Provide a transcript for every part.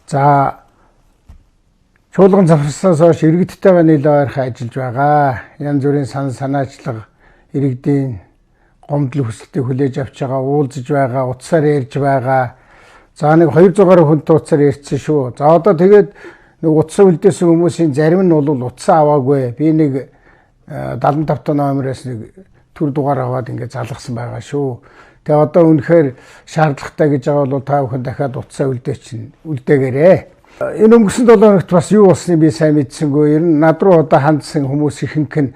За чуулган завхарснаас хойш иргэдтэйгээ нийлээ ойрхон ажиллаж байгаа. Янз бүрийн санаачлага, иргэдийн гомдол хүсэлтийг хүлээж авч байгаа, уулзаж байгаа, утсаар ярьж байгаа. За нэг 200 гаруй хүнтэй утсаар ярьсан шүү. За одоо тэгээд нэг утсаа үлдээсэн хүмүүсийн зарим нь бол утсаа аваагүй. Би нэг 75 та номероос нэг төр дугаар аваад ингээд залгасан байгаа шүү. Тэгээ одоо үнэхээр шаардлагатай гэж байгаа бол та бүхэн дахиад утсаа үлдээгээрэй. Энэ өнгөрсөн 7 хоногт бас юу болсныг би сайн мэдсэнгүй. Ер нь над руу одоо хандсан хүмүүс ихэнх нь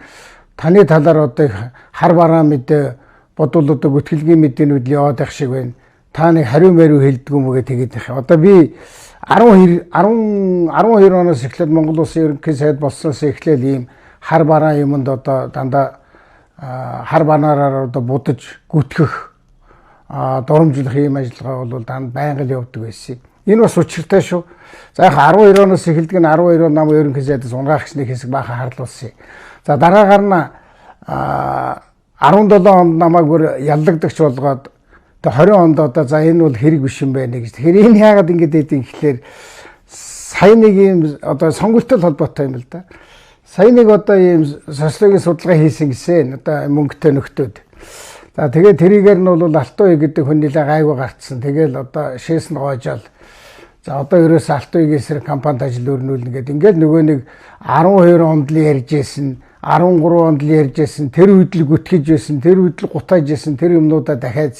таны талаар одоо хар бараа мэдээ бодвол одоо гүтгэлгийн мэдээнүүд л яваад байх шиг байна. Та нэг хариу мариу хэлдэг юм уу тэгээд их. Одоо би 12 оноос эхлээд Монгол Улсын ерөнхий сайд болсноос эхлээл ийм хар бараа юмд одоо дандаа хар банаараар одоо будаж гүтгэх доромжлох ийм ажиллагаа бол данд байнга л явдаг байсан. Энэ бас учиртай шүү. За яг 12 оноос эхэлдэг нь 12 он нам ерөнхий сайдаас унгаагч нэг хэсэг баахан харлуулсан. За дараагаар нь 17 онд намайг бүр яллагдагч болгоод тэгээ 20 онд одоо за энэ бол хэрэг биш юм байна гэж. Тэгэхээр энэ яагаад ингэж дэдин гэхлээр сая нэг юм одоо сонгуультай холбоотой юм л да. Сая нэг одоо ийм социологийн судалгаа хийсэн гэсэн одоо мөнгөтэй нөхдөөд. За тэгээд тэрийгээр нь бол Алтуй гэдэг хүн нэлээ гайгүй гарцсан. Тэгэл одоо шээс нь гоожаал. За одоо ерөөсөө Алтуйгийн эсрэг кампанит ажил өрнүүлнэ гэдэг. Ингээд нөгөө нэг 12 онд л ярьж байсан, 13 онд л ярьж байсан, тэр үед л гүтгэж байсан, тэр үед л гутааж байсан, тэр юмнуудаа дахиад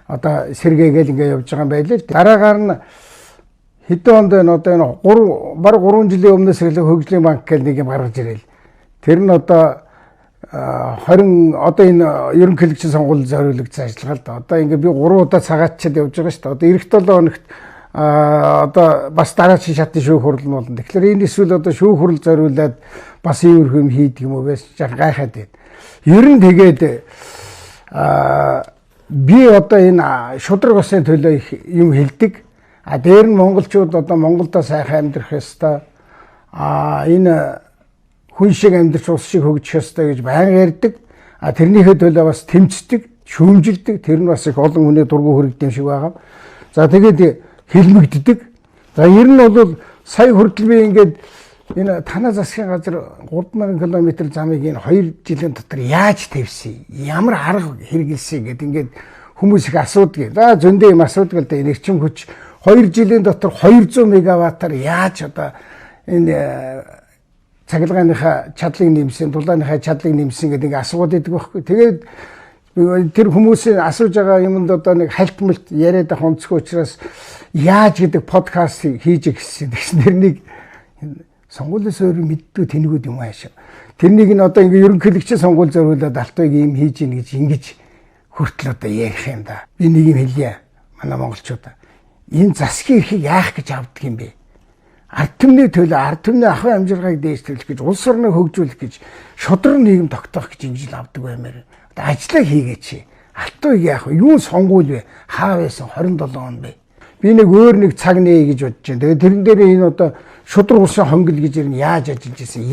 одоо сэргээгээл ингээд явж байгаа юм байлээ л. Дараагаар нь хэдэн онд байна одоо энэ баг 3 жилийн өмнөөс эхлээ хөгжлийн банк гэх нэг юм гаргаж ирээл. Тэр нь одоо 20 одоо энэ ерөнхийлөгчийн сонгуульд зориулагдсан ажиллагаа л да. Одоо ингээд би 3 удаа цагаатчаад явж байгаа шүү дээ. Одоо эх 7 хоногт одоо бас дараагийн шатны шүүх хурал нь болно. Тэгэхээр энэ эсвэл одоо шүүх хурал зориулаад бас иймэрхүү юм хийдэг юм уу байж жаа гайхаад байна. Ер нь тэгээд би одоо энэ шудраг басны төлөө их юм хэлдэг. Дээр нь монголчууд одоо Монголдо сайхан амьдрах ёстой. Энэ хүн шиг амьдрч ус шиг хөгжих ёстой гэж байнга ярьдаг. Тэрнийхээ төлөө бас тэмцдэг, шүүмжилдэг. Тэр нь бас их олон хүний дургу хүрэгдэм шиг байгаа. За тэгээд хэлмэгддэг. За ер нь бол сая хүртэл би ингээд энэ танаа засгийн газар 3000 км замыг энэ 2 жилийн дотор яаж тавьсан? Ямар арга хэрэгэлсэн гэдэг ингээд хүмүүс их асуудаг. За зөндөө юм асуудаг л да. Эрчим хүч 2 жилийн дотор 200 мегаваттаар яаж одоо энэ цахилгааныхаа чадлыг нэмсэн, дулааныхаа чадлыг нэмсэн гэдэг асууад байдаг байхгүй. Тэгээд тэр хүмүүсийн асууж байгаа юмд одоо нэг хальтмалт яриад авах онцгой учраас яаж гэдэг подкаст хийж гисэн. Тэгснэр нэг сонгуулиас өөр мэддэг тэнэгүүд юм аашаа. Тэрнийг нь одоо ингээ ерөнхийлөгчийн сонгуул зориулаад Алтуйг ийм хийж ийн гэж ингэж хүртэл одоо ярих юм да. Би нэг юм хэлье. Манай монголчуудаа. Энэ засгийн эрхийг яах гэж авдаг юм бэ? Ард түмний төлөө, ард түмний ахуйн амжиргааг дээшлүүлэх гэж, улс орныг хөгжүүлэх гэж, шудраг нийгэм тогтоох гэж ингэж л авдаг баймаар. Одоо ажиллаа хийгээч. Алтуйг яах вэ? Юу сонгуул вэ? Хаа байсан 27 он бэ? Би нэг өөр нэг цаг нээ гэж бодож байна. Тэгээд тэрэн дээр энэ одоо шудраг улсын хонгил гэж ирнэ яаж ажиллаж ирсэн?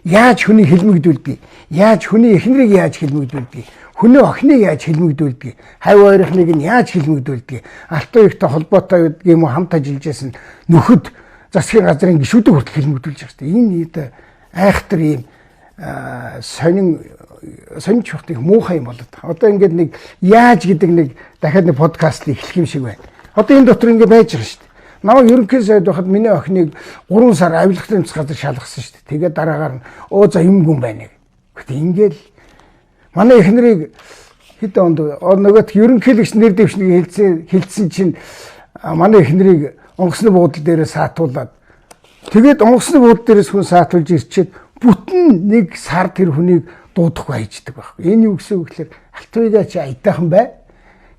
Яаж хүний хэлмэгдүүлдэг? Яаж хүний эхнэрийг яаж хэлмэгдүүлдэг? Хүний охиныг яаж хэлмэгдүүлдэг? Хав ойрхныг нь яаж хэлмэгдүүлдэг? Алтуйгтай холбоотой юм уу хамт ажиллаж байсан нөхөд засгийн газрын гишүүдэд хүртэл хэлмэгдүүлж байгаа шүү дээ. Энэ айхтар ийм сонирч ухт их муухай юм болоод. Одоо ингээд нэг яаж гэдэг нэг дахиад нэг подкаст эхлэх юм шиг байна. Одоо энэ дотор ингээд байж байгаа шүү дээ. Намайг ерөнхий сайд байхад миний охиныг 3 сар авилгах тэмцэх газар шалгасан шүү дээ. Тэгээд дараагаар нь за юмгүй байна. Гэтэ ингээд манай эхнэрийг хэд онд нөгөөт ерөнхийлөгч нэр дэвшнийг хэлсэн чинь манай эхнэрийг онгоцны буудлын дээрээ саатуулаад тэгээд онгоцны буудлын дээрээс хүн саатуулж ирчээд бүтэн нэг сар тэр хүнийг дуудахгүй хайждаг байхгүй. Энэ юу гэсэн үг гэхээр Алтуйгаа чи айтайхан бай.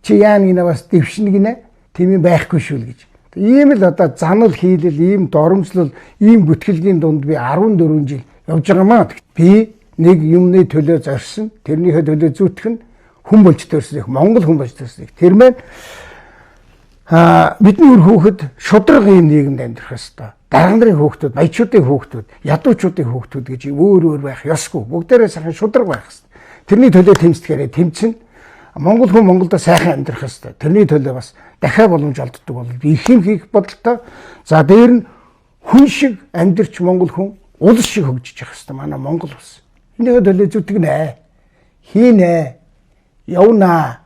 Чи яа нэг бас дэвшнэ гинэ. Тийм юм байхгүй шүү л гэж. Ийм л одоо занал хийлэл, ийм доромжлол, ийм бүтгэлгийн дунд би 14 жил явж байгаамаа. Би нэг юмны төлөө зорьсон, тэрнийхээ төлөө зүтгэн хүн болж төрсөн их Монгол хүн болж төрсөн их. Тэр мэн бидний үр хүүхэд шудраг ийм нийгэмд амьдрах ёстой. Дарга нарын хүүхдүүд, баячуудын хүүхдүүд, ядуучуудын хүүхдүүд гэж өөр байх ёсгүй. Бүгдээрээ сайхан шудраг байх ёстой. Тэрний төлөө тэмцдэхээрээ тэмцэн Монгол хүн Монголдо сайхан амьдрах ёстой. Тэрний төлөө бас дахиад боломж олддог бол их юм хийх бодолтой. За дээр нь хүн шиг амьдрч монгол хүн улс шиг хөгжиж явах ёстой. Манай Монгол улс. Энийг төлөө зүтгэнэ. Хийнэ. Явнаа.